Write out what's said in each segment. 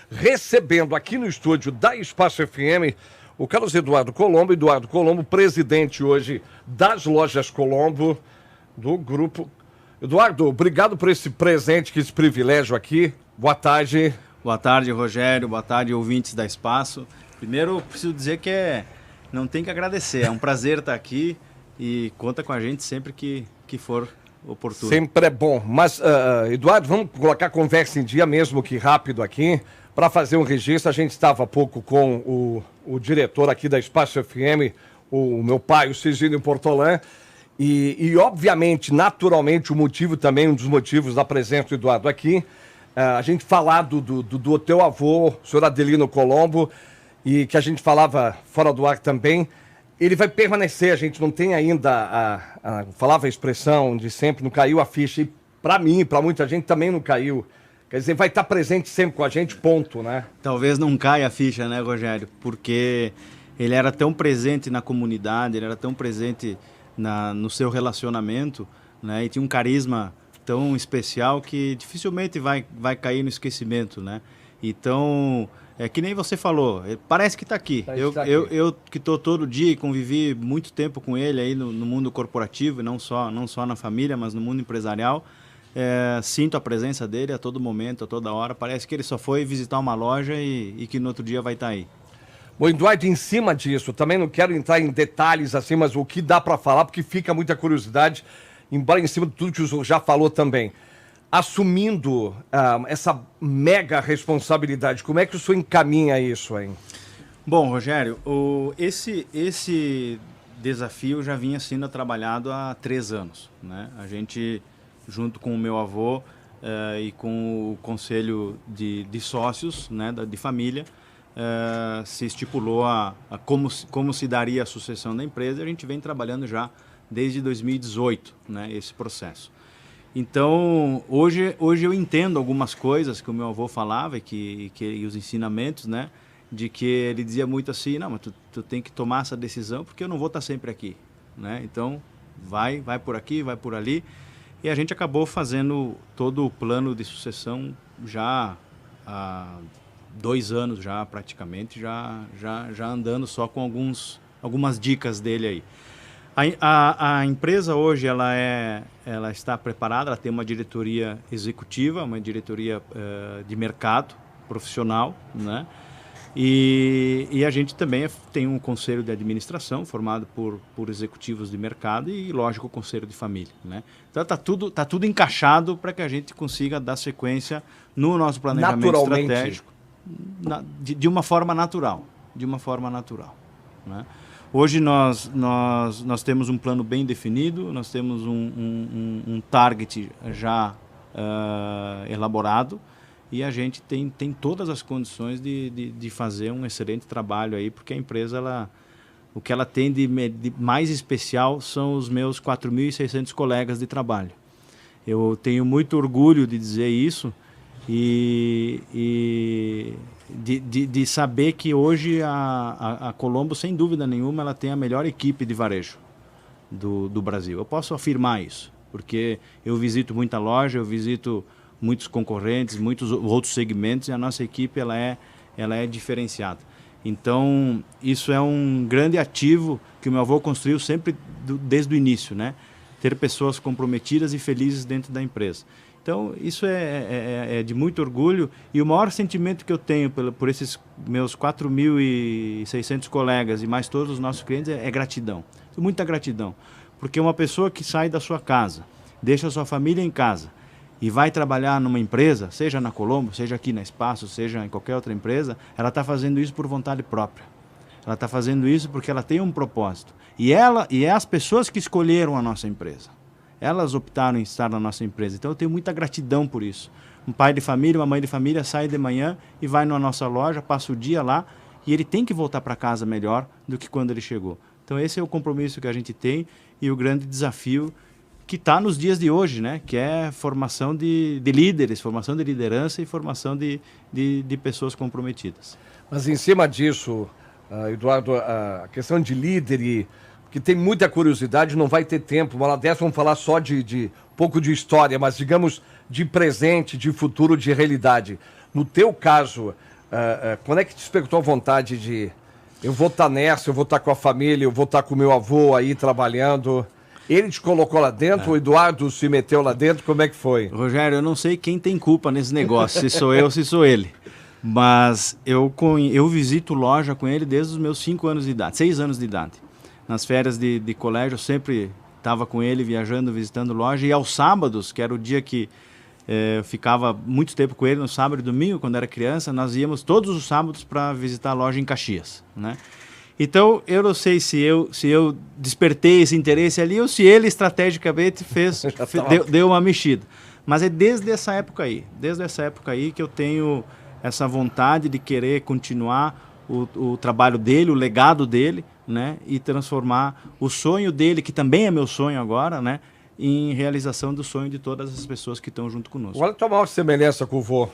recebendo aqui no estúdio da Espaço FM o Carlos Eduardo Colombo. Eduardo Colombo, presidente hoje das Lojas Colombo, do grupo. Eduardo, obrigado por esse presente, esse privilégio aqui. Boa tarde. Boa tarde, Rogério. Boa tarde, ouvintes da Espaço. Primeiro, preciso dizer que não tem que agradecer. É um prazer estar aqui e conta com a gente sempre que for oportuno. Sempre é bom. Mas, Eduardo, vamos colocar a conversa em dia mesmo que rápido aqui. Para fazer um registro, a gente estava há pouco com o diretor aqui da Espaço FM, o meu pai, o Cigínio Portolã, e obviamente, naturalmente, o motivo também, um dos motivos da presença do Eduardo aqui, a gente falar do teu avô, o senhor Adelino Colombo, e que a gente falava fora do ar também, ele vai permanecer, a gente não tem ainda, falava a expressão de sempre, não caiu a ficha, e para mim, para muita gente também não caiu. Quer dizer, vai estar presente sempre com a gente, ponto, né? Talvez não caia a ficha, né, Rogério? Porque ele era tão presente na comunidade, ele era tão presente no seu relacionamento, né? E tinha um carisma tão especial que dificilmente vai cair no esquecimento, né? Então, é que nem você falou, parece que está aqui. Eu que estou todo dia e convivi muito tempo com ele aí no mundo corporativo, não só na família, mas no mundo empresarial. Sinto a presença dele a todo momento, a toda hora. Parece que ele só foi visitar uma loja e que no outro dia vai estar aí. Bom, Eduardo, em cima disso, também não quero entrar em detalhes assim, mas o que dá para falar, porque fica muita curiosidade, embora em cima de tudo que o senhor já falou também. Assumindo essa mega responsabilidade, como é que o senhor encaminha isso, hein? Bom, Rogério, esse desafio já vinha sendo trabalhado há 3 anos, né? A gente, junto com o meu avô e com o conselho de sócios, né, de família, se estipulou como se daria a sucessão da empresa. A gente vem trabalhando já desde 2018, né, esse processo. Então, hoje eu entendo algumas coisas que o meu avô falava e os ensinamentos, né, de que ele dizia muito assim, não, mas tu tem que tomar essa decisão porque eu não vou estar sempre aqui, né? Então, vai por aqui, vai por ali. E a gente acabou fazendo todo o plano de sucessão já há 2 anos, já praticamente, já andando só com algumas dicas dele aí. A empresa hoje ela está preparada, ela tem uma diretoria executiva, uma diretoria de mercado profissional, né? E a gente também tem um conselho de administração formado por executivos de mercado e, lógico, o conselho de família, né? Então está tudo encaixado para que a gente consiga dar sequência no nosso planejamento estratégico de uma forma natural, né? Hoje nós temos um plano bem definido, nós temos um target já elaborado, e a gente tem todas as condições de fazer um excelente trabalho aí, porque a empresa, o que ela tem de mais especial são os meus 4.600 colegas de trabalho. Eu tenho muito orgulho de dizer isso e de saber que hoje a Colombo, sem dúvida nenhuma, ela tem a melhor equipe de varejo do Brasil. Eu posso afirmar isso, porque eu visito muita loja, eu visito muitos concorrentes, muitos outros segmentos, e a nossa equipe ela é diferenciada. Então, isso é um grande ativo que o meu avô construiu sempre desde o início, né? Ter pessoas comprometidas e felizes dentro da empresa. Então, isso é de muito orgulho, e o maior sentimento que eu tenho por esses meus 4.600 colegas e mais todos os nossos clientes é gratidão. Muita gratidão, porque uma pessoa que sai da sua casa, deixa a sua família em casa e vai trabalhar numa empresa, seja na Colombo, seja aqui na Espaço, seja em qualquer outra empresa, ela está fazendo isso por vontade própria. Ela está fazendo isso porque ela tem um propósito. E é as pessoas que escolheram a nossa empresa. Elas optaram em estar na nossa empresa. Então eu tenho muita gratidão por isso. Um pai de família, uma mãe de família sai de manhã e vai na nossa loja, passa o dia lá, e ele tem que voltar para casa melhor do que quando ele chegou. Então esse é o compromisso que a gente tem e o grande desafio que está nos dias de hoje, né? Que é formação de líderes, formação de liderança e formação de pessoas comprometidas. Mas em cima disso, Eduardo, a questão de líder, que tem muita curiosidade, não vai ter tempo, uma hora dessa vamos falar só de pouco de história, mas digamos de presente, de futuro, de realidade. No teu caso, quando é que despertou a vontade de eu vou estar nessa, eu vou estar com a família, eu vou estar com o meu avô aí trabalhando? Ele te colocou lá dentro, o Eduardo se meteu lá dentro, como é que foi? Rogério, eu não sei quem tem culpa nesse negócio, se sou eu ou se sou ele. Mas eu visito loja com ele desde os meus 6 anos de idade. Nas férias de colégio eu sempre estava com ele viajando, visitando loja. E aos sábados, que era o dia que eu ficava muito tempo com ele, no sábado e domingo, quando era criança, nós íamos todos os sábados para visitar a loja em Caxias, né? Então, eu não sei se eu despertei esse interesse ali ou se ele estrategicamente deu uma mexida. Mas é desde essa época aí que eu tenho essa vontade de querer continuar o trabalho dele, o legado dele, né? E transformar o sonho dele, que também é meu sonho agora, né? Em realização do sonho de todas as pessoas que estão junto conosco. Olha a tua maior semelhança com o vô.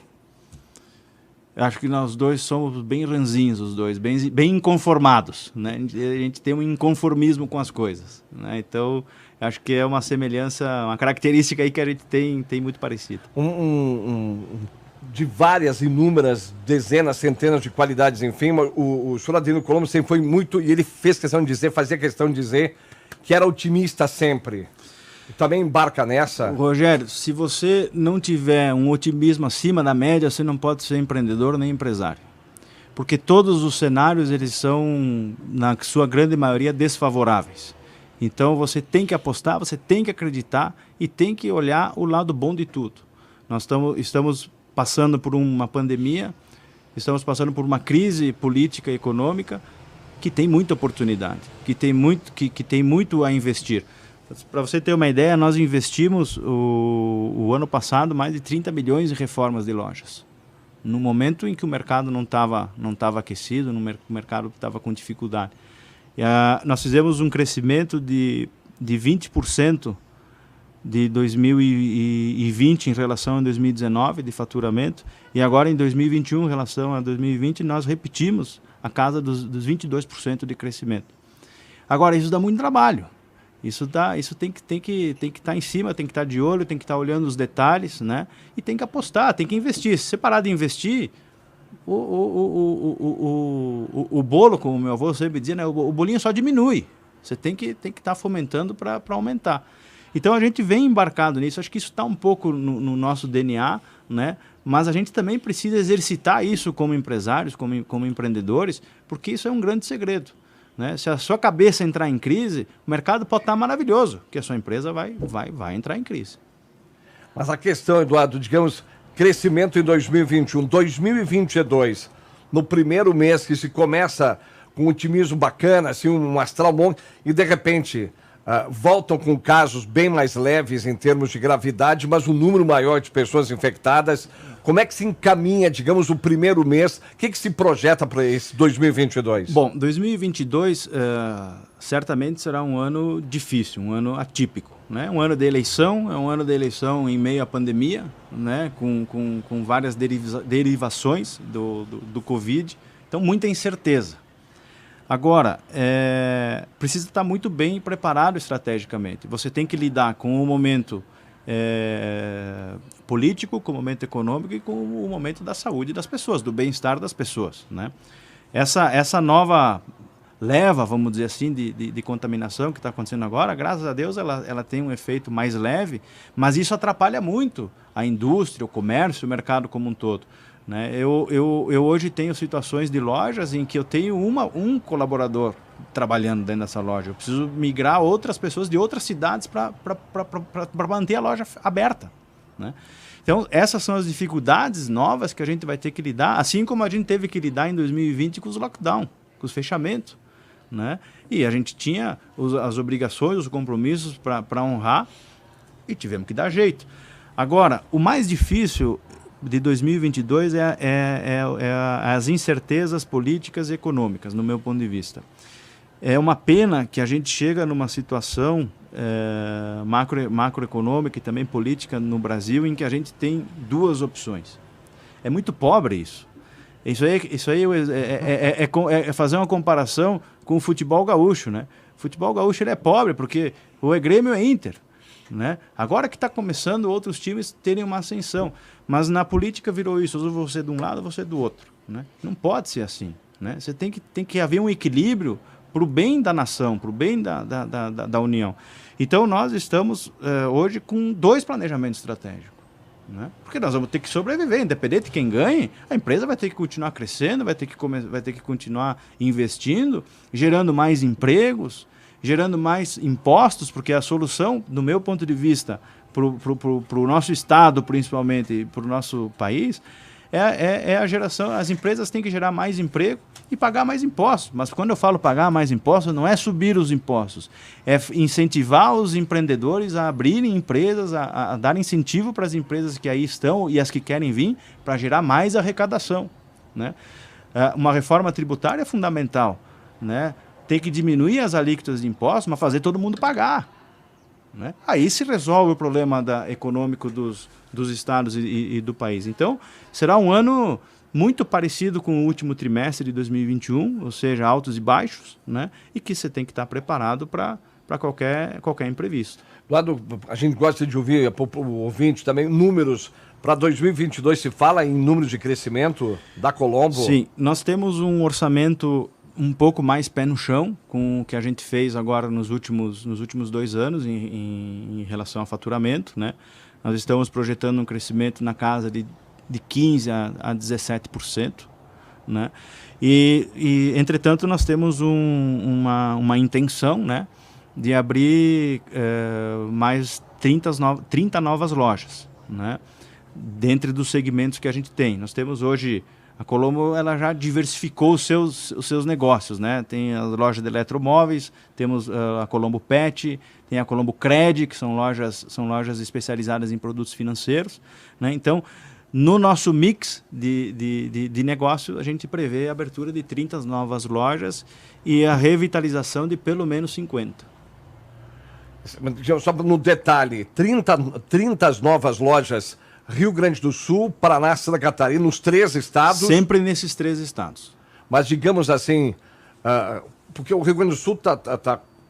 Acho que nós dois somos bem ranzinhos, os dois, bem inconformados, né? A gente tem um inconformismo com as coisas, né? Então, acho que é uma semelhança, uma característica aí que a gente tem muito parecida. De várias, inúmeras, dezenas, centenas de qualidades, enfim, o senhor Adriano Colombo sempre foi muito, e ele fazia questão de dizer que era otimista sempre. Também embarca nessa? Rogério, se você não tiver um otimismo acima da média, você não pode ser empreendedor nem empresário. Porque todos os cenários, eles são, na sua grande maioria, desfavoráveis. Então, você tem que apostar, você tem que acreditar e tem que olhar o lado bom de tudo. Nós estamos passando por uma pandemia, estamos passando por uma crise política e econômica que tem muita oportunidade, que tem muito a investir. Para você ter uma ideia, nós investimos o ano passado mais de 30 milhões em reformas de lojas. No momento em que o mercado não estava aquecido, o mercado estava com dificuldade. Nós fizemos um crescimento de 20% de 2020 em relação a 2019 de faturamento, e agora em 2021 em relação a 2020 nós repetimos a casa dos 22% de crescimento. Agora, isso dá muito trabalho. Isso tem que estar em cima, tem que estar de olho, tem que estar olhando os detalhes, né? E tem que apostar, tem que investir. Se você parar de investir, o bolo, como o meu avô sempre dizia, né? O bolinho só diminui. Você tem que estar fomentando para aumentar. Então a gente vem embarcado nisso. Acho que isso está um pouco no nosso DNA, né? Mas a gente também precisa exercitar isso como empresários, como empreendedores, porque isso é um grande segredo. Né? Se a sua cabeça entrar em crise, o mercado pode estar maravilhoso, porque a sua empresa vai entrar em crise. Mas a questão, Eduardo, digamos, crescimento em 2021, 2022, no primeiro mês que se começa com um otimismo bacana, assim, um astral bom, e de repente voltam com casos bem mais leves em termos de gravidade, mas um número maior de pessoas infectadas. Como é que se encaminha, digamos, o primeiro mês? O que se projeta para esse 2022? Bom, 2022 certamente será um ano difícil, um ano atípico, né? Um ano de eleição, é um ano de eleição em meio à pandemia, né? Com várias derivações do Covid, então muita incerteza. Agora, precisa estar muito bem preparado estrategicamente. Você tem que lidar com o momento político, com o momento econômico e com o momento da saúde das pessoas, do bem-estar das pessoas, né? Essa nova leva, vamos dizer assim, de contaminação que está acontecendo agora, graças a Deus ela tem um efeito mais leve, mas isso atrapalha muito a indústria, o comércio, o mercado como um todo. Né? Eu hoje tenho situações de lojas em que eu tenho um colaborador trabalhando dentro dessa loja. Eu preciso migrar outras pessoas de outras cidades para manter a loja aberta. Né? Então, essas são as dificuldades novas que a gente vai ter que lidar, assim como a gente teve que lidar em 2020 com os lockdown, com os fechamentos. Né? E a gente tinha as obrigações, os compromissos para honrar e tivemos que dar jeito. Agora, o mais difícil de 2022 é as incertezas políticas e econômicas, no meu ponto de vista. É uma pena que a gente chega numa situação macroeconômica e também política no Brasil em que a gente tem duas opções. É muito pobre isso. Isso aí é fazer uma comparação com o futebol gaúcho, né? O futebol gaúcho ele é pobre porque ou é Grêmio ou é Inter. Né? Agora que está começando outros times terem uma ascensão, mas na política virou isso, ou você de um lado ou você do outro. né? Não pode ser assim, né? Você tem que haver um equilíbrio para o bem da nação, para o bem da União. Então, nós estamos hoje com 2 planejamentos estratégicos, né? Porque nós vamos ter que sobreviver, independente de quem ganhe, a empresa vai ter que continuar crescendo, vai ter que continuar investindo, gerando mais empregos, gerando mais impostos, porque a solução, do meu ponto de vista, para o nosso Estado, principalmente, e para o nosso país, é a geração. As empresas têm que gerar mais emprego e pagar mais impostos. Mas quando eu falo pagar mais impostos, não é subir os impostos, é incentivar os empreendedores a abrirem empresas, a dar incentivo para as empresas que aí estão e as que querem vir, para gerar mais arrecadação, né? Uma reforma tributária é fundamental, né? Tem que diminuir as alíquotas de impostos, mas fazer todo mundo pagar, né? Aí se resolve o problema econômico dos estados e do país. Então, será um ano muito parecido com o último trimestre de 2021, ou seja, altos e baixos, né? E que você tem que estar preparado para qualquer imprevisto. A gente gosta de ouvir, o ouvinte também, números. Para 2022 se fala em números de crescimento da Colombo? Sim, nós temos um orçamento um pouco mais pé no chão com o que a gente fez agora nos últimos 2 anos em relação ao faturamento, né? Nós estamos projetando um crescimento na casa de 15% a 17%, né? E entretanto, nós temos uma intenção, né, de abrir mais 30 novas lojas, né, dentro dos segmentos que a gente tem. Nós temos hoje... A Colombo, ela já diversificou os seus negócios, né? Tem a loja de eletromóveis, temos a Colombo Pet, tem a Colombo Cred, que são lojas especializadas em produtos financeiros, né? Então, no nosso mix de negócio, a gente prevê a abertura de 30 novas lojas e a revitalização de pelo menos 50. Só no detalhe, 30 novas lojas... Rio Grande do Sul, Paraná, Santa Catarina, nos 3 estados. Sempre nesses 3 estados. Mas digamos assim, porque o Rio Grande do Sul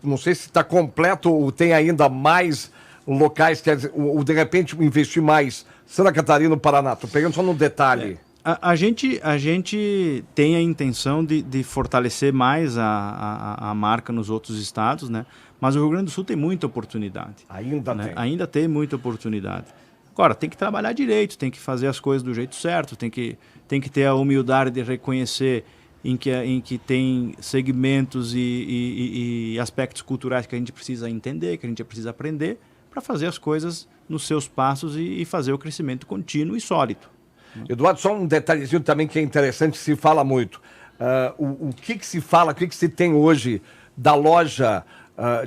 não sei se está completo ou tem ainda mais locais, quer dizer, ou de repente investir mais Santa Catarina, Paraná. Estou pegando só no detalhe. A gente tem a intenção de fortalecer mais a marca nos outros estados, né? Mas o Rio Grande do Sul tem muita oportunidade. Ainda né? tem. Ainda tem muita oportunidade. Agora, tem que trabalhar direito, tem que fazer as coisas do jeito certo, tem que ter a humildade de reconhecer em que tem segmentos e aspectos culturais que a gente precisa entender, que a gente precisa aprender, para fazer as coisas nos seus passos e fazer o crescimento contínuo e sólido. Eduardo, só um detalhezinho também que é interessante, se fala muito. O que se fala, o que se tem hoje da loja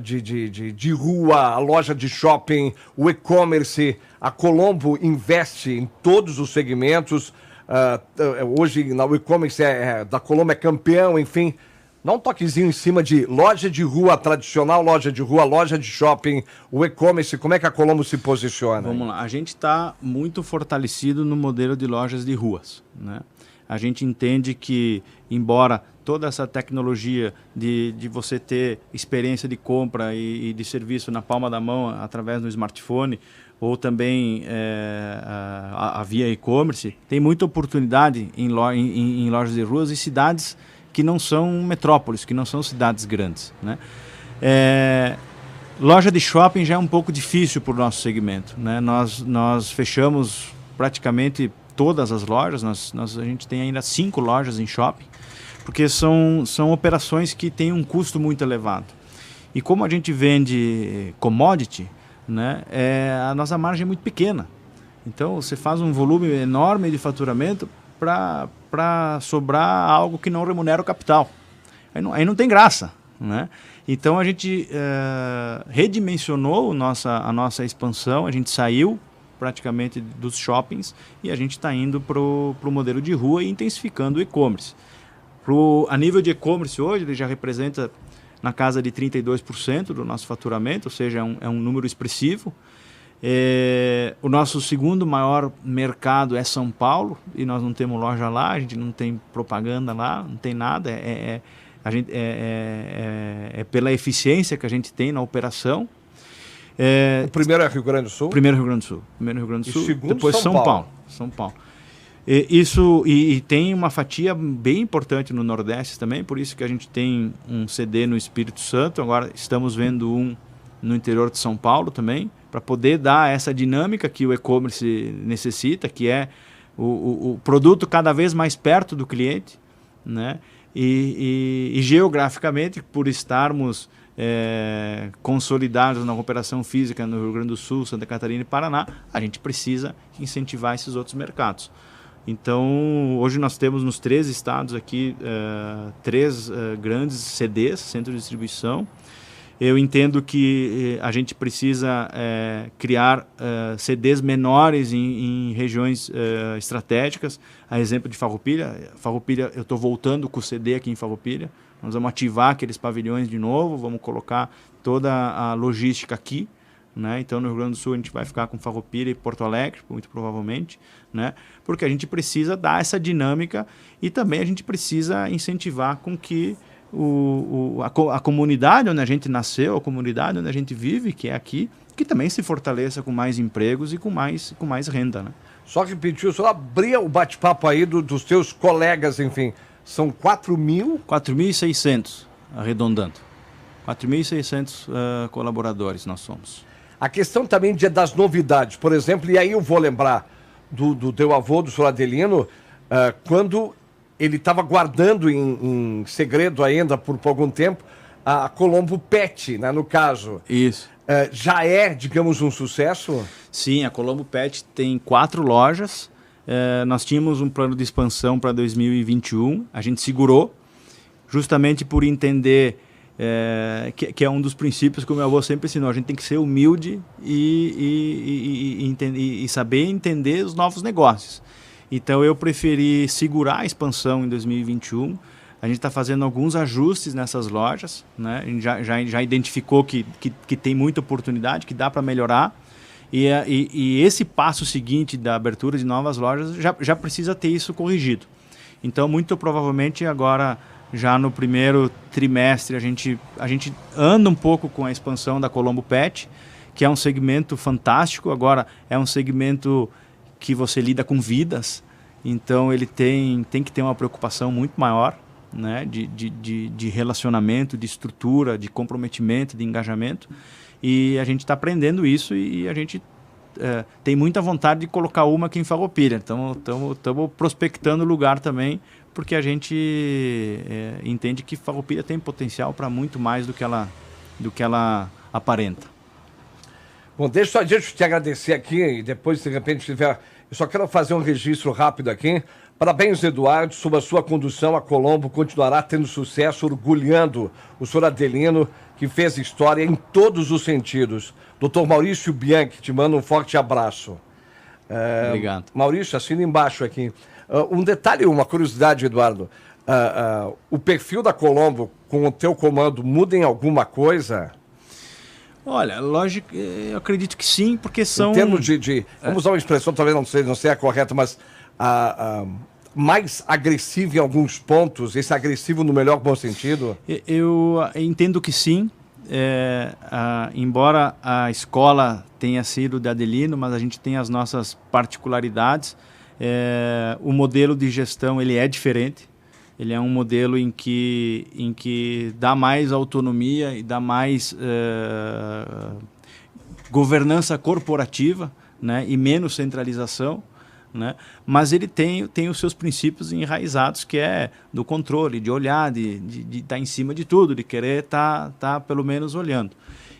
de rua, a loja de shopping, o e-commerce? A Colombo investe em todos os segmentos. Hoje, o e-commerce da Colombo é campeão, enfim. Dá um toquezinho em cima de loja de rua tradicional, loja de rua, loja de shopping, o e-commerce. Como é que a Colombo se posiciona? Vamos lá. A gente está muito fortalecido no modelo de lojas de ruas, né? A gente entende que, embora toda essa tecnologia de você ter experiência de compra e de serviço na palma da mão através do smartphone, ou também a via e-commerce, tem muita oportunidade em lojas de ruas e cidades que não são metrópoles, que não são cidades grandes, né? Loja de shopping já é um pouco difícil para o nosso segmento, né? Nós fechamos praticamente todas as lojas, a gente tem ainda 5 lojas em shopping, porque são operações que têm um custo muito elevado. E como a gente vende commodity, né, a nossa margem é muito pequena. Então você faz um volume enorme de faturamento para sobrar algo que não remunera o capital. Aí não tem graça, né? Então a gente redimensionou a nossa expansão, a gente saiu praticamente dos shoppings e a gente está indo para o modelo de rua e intensificando o e-commerce. A nível de e-commerce hoje, ele já representa na casa de 32% do nosso faturamento, ou seja, é um número expressivo. O nosso segundo maior mercado é São Paulo, e nós não temos loja lá, a gente não tem propaganda lá, não tem nada. É pela eficiência que a gente tem na operação. O primeiro é Rio Grande do Sul? Primeiro Rio Grande do Sul. E segundo, depois São Paulo. E tem uma fatia bem importante no Nordeste também, por isso que a gente tem um CD no Espírito Santo, agora estamos vendo um no interior de São Paulo também, para poder dar essa dinâmica que o e-commerce necessita, que é o produto cada vez mais perto do cliente, né? E geograficamente, por estarmos consolidados na operação física no Rio Grande do Sul, Santa Catarina e Paraná, a gente precisa incentivar esses outros mercados. Então, hoje nós temos nos 3 estados aqui 3 grandes CDs, centros de distribuição. Eu entendo que a gente precisa criar CDs menores em regiões estratégicas. A exemplo de Farroupilha. Farroupilha, eu estou voltando com o CD aqui em Farroupilha. Nós vamos ativar aqueles pavilhões de novo, vamos colocar toda a logística aqui, né? Então, no Rio Grande do Sul, a gente vai ficar com Farroupilha e Porto Alegre, muito provavelmente, né? Porque a gente precisa dar essa dinâmica e também a gente precisa incentivar com que a comunidade onde a gente nasceu, a comunidade onde a gente vive, que é aqui, que também se fortaleça com mais empregos e com mais renda, né? Só repetir, o senhor abria o bate-papo aí dos teus colegas, enfim, são 4.600, arredondando. 4.600 colaboradores nós somos. A questão também das novidades, por exemplo, e aí eu vou lembrar do teu avô, do senhor Adelino, quando ele estava guardando em segredo ainda por algum tempo a Colombo Pet, né, no caso. Isso. Já é, digamos, um sucesso? Sim, a Colombo Pet tem 4 lojas. Nós tínhamos um plano de expansão para 2021. A gente segurou, justamente por entender que é um dos princípios que o meu avô sempre ensinou. A gente tem que ser humilde e saber entender os novos negócios. Então, eu preferi segurar a expansão em 2021. A gente está fazendo alguns ajustes nessas lojas, né? A gente já identificou que tem muita oportunidade, que dá para melhorar. E esse passo seguinte da abertura de novas lojas já precisa ter isso corrigido. Então, muito provavelmente, agora, já no primeiro trimestre, a gente anda um pouco com a expansão da Colombo Pet, que é um segmento fantástico. Agora, é um segmento que você lida com vidas, então ele tem que ter uma preocupação muito maior, né, de relacionamento, de estrutura, de comprometimento, de engajamento, e a gente está aprendendo isso e a gente tem muita vontade de colocar uma aqui em Farroupilha. Estamos prospectando lugar também, porque a gente entende que Farroupilha tem potencial para muito mais do que ela aparenta. Bom, deixa eu te agradecer aqui e depois, de repente, tiver... Eu só quero fazer um registro rápido aqui. Parabéns, Eduardo, sob a sua condução, a Colombo continuará tendo sucesso, orgulhando o senhor Adelino, que fez história em todos os sentidos. Dr. Maurício Bianchi, te manda um forte abraço. Obrigado. Maurício, assina embaixo aqui. Um detalhe, uma curiosidade, Eduardo. O perfil da Colombo, com o teu comando, muda em alguma coisa? Olha, lógico, eu acredito que sim, porque são... Em termos vamos usar uma expressão, talvez não seja a correta, mas mais agressivo em alguns pontos, esse agressivo no melhor bom sentido? Eu entendo que sim. Embora a escola tenha sido de Adelino, mas a gente tem as nossas particularidades. O modelo de gestão ele é diferente. Ele é um modelo em que dá mais autonomia e dá mais governança corporativa, né, e menos centralização, né? Mas ele tem os seus princípios enraizados, que é do controle, de olhar, de estar em cima de tudo, de querer estar pelo menos olhando.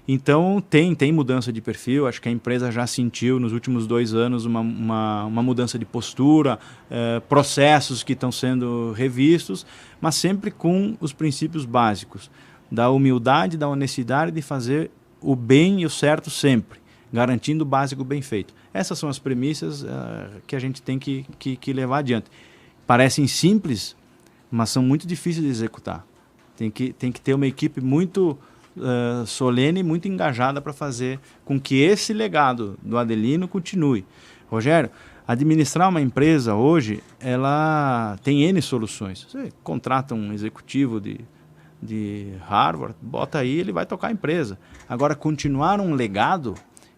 Então, tem mudança de perfil. Acho que a empresa já sentiu nos últimos 2 anos uma mudança de postura, processos que estão sendo revistos, mas sempre com os princípios básicos da humildade, da honestidade, de fazer o bem e o certo sempre, garantindo o básico bem feito. Essas são as premissas que a gente tem que levar adiante. Parecem simples, mas são muito difíceis de executar. Tem que ter uma equipe muito... solene e muito engajada para fazer com que esse legado do Adelino continue. Rogério, administrar uma empresa hoje, ela tem N soluções. Você contrata um executivo de Harvard, bota aí, ele vai tocar a empresa. Agora, continuar um legado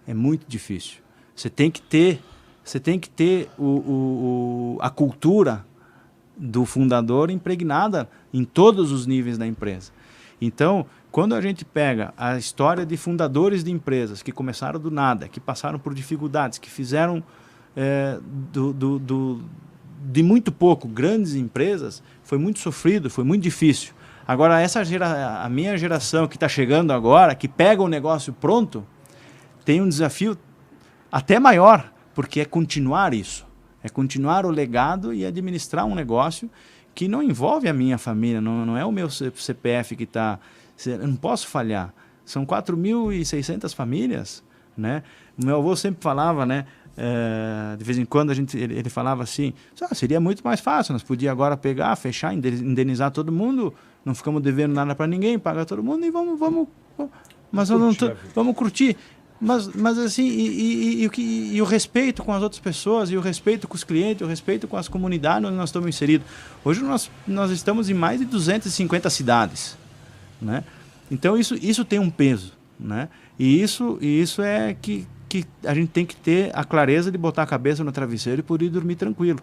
é muito difícil. Você tem que ter você tem que ter a cultura do fundador impregnada em todos os níveis da empresa. Então, quando a gente pega a história de fundadores de empresas que começaram do nada, que passaram por dificuldades, que fizeram de muito pouco grandes empresas, foi muito sofrido, foi muito difícil. Agora, a minha geração que está chegando agora, que pega o negócio pronto, tem um desafio até maior, porque é continuar isso. É continuar o legado e administrar um negócio que não envolve a minha família, não é o meu CPF que está... Eu não posso falhar. São 4.600 famílias, né? O meu avô sempre falava, né? De vez em quando ele falava assim, seria muito mais fácil, nós podíamos agora pegar, fechar, indenizar todo mundo, não ficamos devendo nada para ninguém, pagar todo mundo e vamos curtir. Mas assim, e o respeito com as outras pessoas, e o respeito com os clientes, o respeito com as comunidades onde nós estamos inseridos. Hoje nós estamos em mais de 250 cidades, né? Então isso tem um peso, né? E isso é que a gente tem que ter a clareza de botar a cabeça no travesseiro e poder dormir tranquilo.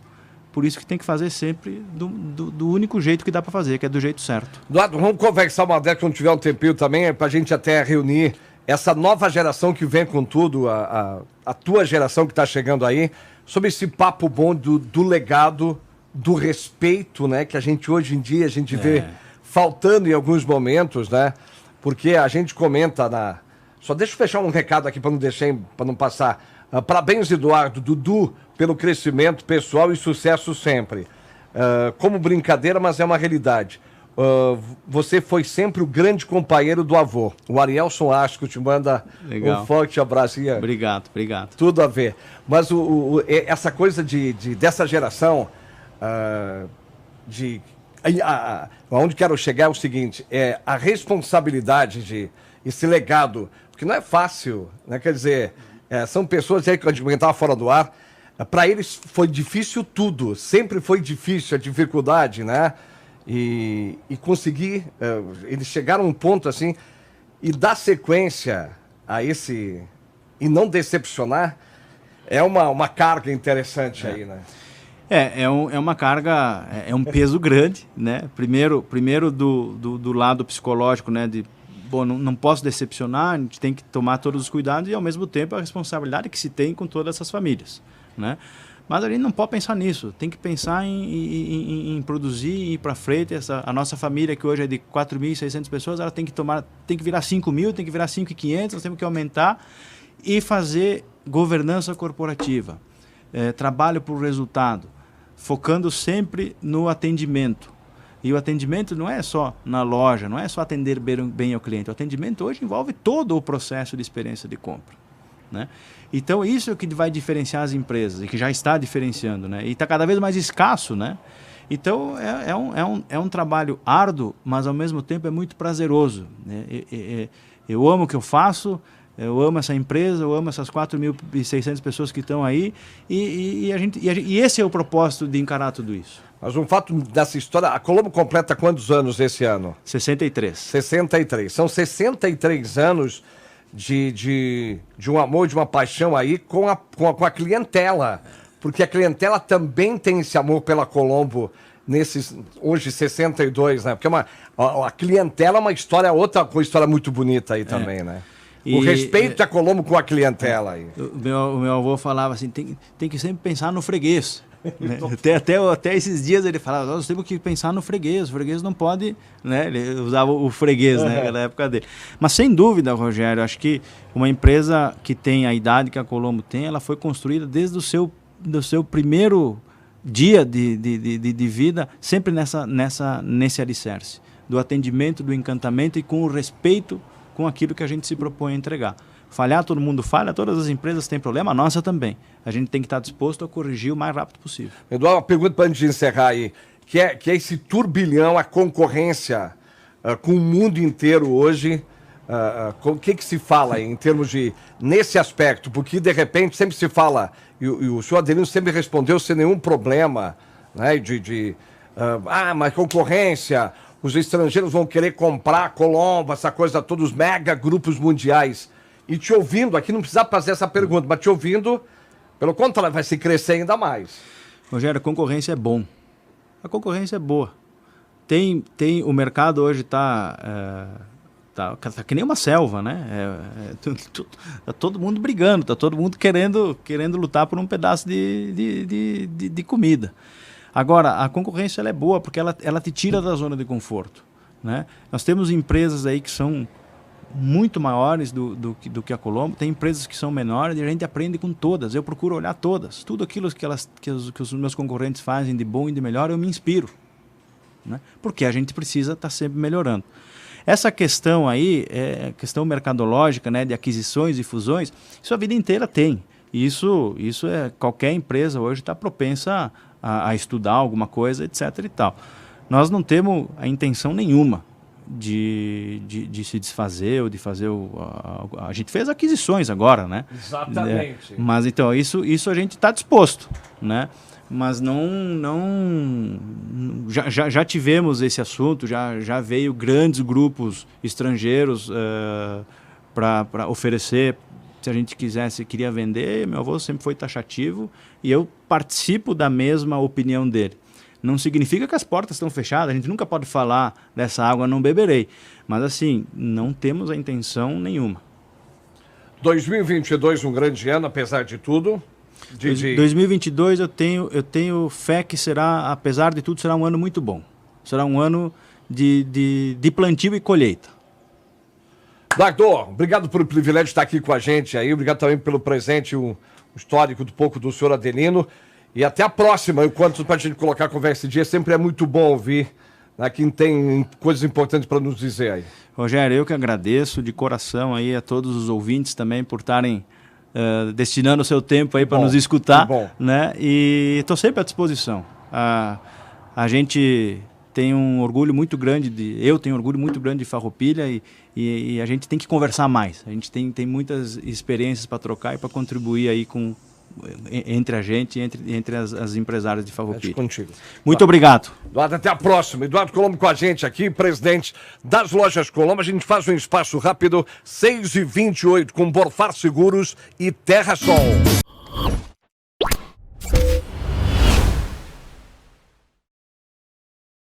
Por isso que tem que fazer sempre do único jeito que dá para fazer, que é do jeito certo. Eduardo, vamos conversar uma vez quando tiver um tempinho também, para a gente até reunir essa nova geração que vem com tudo, a tua geração que está chegando aí, sobre esse papo bom do legado, do respeito, né? Que a gente hoje em dia, vê faltando em alguns momentos, né? Porque a gente comenta Só deixa eu fechar um recado aqui para não passar. Parabéns, Eduardo, Dudu, pelo crescimento pessoal e sucesso sempre. Como brincadeira, mas é uma realidade. Você foi sempre o grande companheiro do avô. O Arielson Asco te manda um forte abraço. Obrigado. Tudo a ver. Mas essa coisa dessa geração, aonde quero chegar é o seguinte, a responsabilidade esse legado, porque não é fácil, né? Quer dizer, são pessoas aí que a gente estava fora do ar, para eles foi difícil tudo, sempre foi difícil a dificuldade, né? E conseguir, eles chegaram a um ponto assim, e dar sequência a esse, e não decepcionar, é uma carga interessante aí, né? É uma carga, é um peso grande, né? Primeiro do lado psicológico, né? Não posso decepcionar, a gente tem que tomar todos os cuidados e, ao mesmo tempo, a responsabilidade que se tem com todas essas famílias, né? Mas a gente não pode pensar nisso, tem que pensar em produzir e ir para frente. A nossa família, que hoje é de 4.600 pessoas, ela tem que virar 5.000, tem que virar 5.500, nós temos que aumentar e fazer governança corporativa, trabalho por resultado, focando sempre no atendimento. E o atendimento não é só na loja, não é só atender bem ao cliente. O atendimento hoje envolve todo o processo de experiência de compra, né? Então, isso é o que vai diferenciar as empresas, e que já está diferenciando, né? E está cada vez mais escasso, né? Então, é um trabalho árduo, mas, ao mesmo tempo, é muito prazeroso, né? Eu amo o que eu faço, eu amo essa empresa, eu amo essas 4.600 pessoas que estão aí, e esse é o propósito de encarar tudo isso. Mas um fato dessa história, a Colombo completa quantos anos esse ano? 63. 63. São 63 anos de um amor, de uma paixão aí com a clientela. Porque a clientela também tem esse amor pela Colombo nesses, hoje, 62, né? Porque a clientela é uma história muito bonita aí também, né? O respeito da Colombo com a clientela aí. O meu avô falava assim, tem que sempre pensar no freguês. Né? Até esses dias ele falava, nós temos que pensar no freguês, o freguês não pode, né? Ele usava o freguês, né? Na época dele. Mas sem dúvida, Rogério, acho que uma empresa que tem a idade que a Colombo tem, ela foi construída desde do seu primeiro dia de vida, sempre nesse alicerce, do atendimento, do encantamento e com o respeito com aquilo que a gente se propõe a entregar. Falhar, todo mundo falha, todas as empresas têm problema, a nossa também. A gente tem que estar disposto a corrigir o mais rápido possível. Eduardo, uma pergunta para a gente encerrar aí, que é esse turbilhão, a concorrência com o mundo inteiro hoje, o que se fala aí, em termos nesse aspecto? Porque, de repente, sempre se fala, e o senhor Adelino sempre respondeu sem nenhum problema, né, mas concorrência, os estrangeiros vão querer comprar a Colombo, essa coisa toda, os mega grupos mundiais. E te ouvindo aqui, não precisava fazer essa pergunta, mas te ouvindo, Pelo contrário, vai se crescer ainda mais. Rogério, a concorrência é bom. A concorrência é boa. O mercado hoje está que nem uma selva, né? Tá todo mundo brigando, tá todo mundo querendo lutar por um pedaço de comida. Agora, a concorrência ela é boa porque ela te tira da zona de conforto, né? Nós temos empresas aí que são muito maiores do que a Colombo, tem empresas que são menores e a gente aprende com todas. Eu procuro olhar todas. Tudo aquilo que os meus concorrentes fazem de bom e de melhor, eu me inspiro, né? Porque a gente precisa estar sempre melhorando. Essa questão aí, questão mercadológica, né, de aquisições e fusões, isso a vida inteira tem. Isso qualquer empresa hoje está propensa a estudar alguma coisa, etc. e tal. Nós não temos a intenção nenhuma de se desfazer ou de fazer a gente fez aquisições agora, né? Exatamente. Mas então isso a gente está disposto, né? Mas já tivemos esse assunto, já veio grandes grupos estrangeiros para oferecer, se a gente queria vender. Meu avô sempre foi taxativo e eu participo da mesma opinião dele. Não significa que as portas estão fechadas, a gente nunca pode falar dessa água não beberei, mas assim, não temos a intenção nenhuma. 2022 um grande ano, apesar de tudo. 2022 eu tenho fé que será, apesar de tudo, será um ano muito bom. Será um ano de plantio e colheita. Eduardo, obrigado pelo privilégio de estar aqui com a gente aí, obrigado também pelo presente, o histórico do pouco do senhor Adelino. E até a próxima, enquanto para a gente colocar a conversa em dia, sempre é muito bom ouvir, né, quem tem coisas importantes para nos dizer aí. Rogério, eu que agradeço de coração aí a todos os ouvintes também por estarem destinando o seu tempo aí para nos escutar, né? E estou sempre à disposição. A gente tem um orgulho muito grande eu tenho um orgulho muito grande de Farroupilha e a gente tem que conversar mais. A gente tem muitas experiências para trocar e para contribuir aí entre a gente e entre as empresárias de Farroupilha. Contigo. Muito obrigado. Eduardo, até a próxima. Eduardo Colombo com a gente aqui, presidente das Lojas Colombo. A gente faz um espaço rápido, 6h28, com Borfar Seguros e Terra Sol.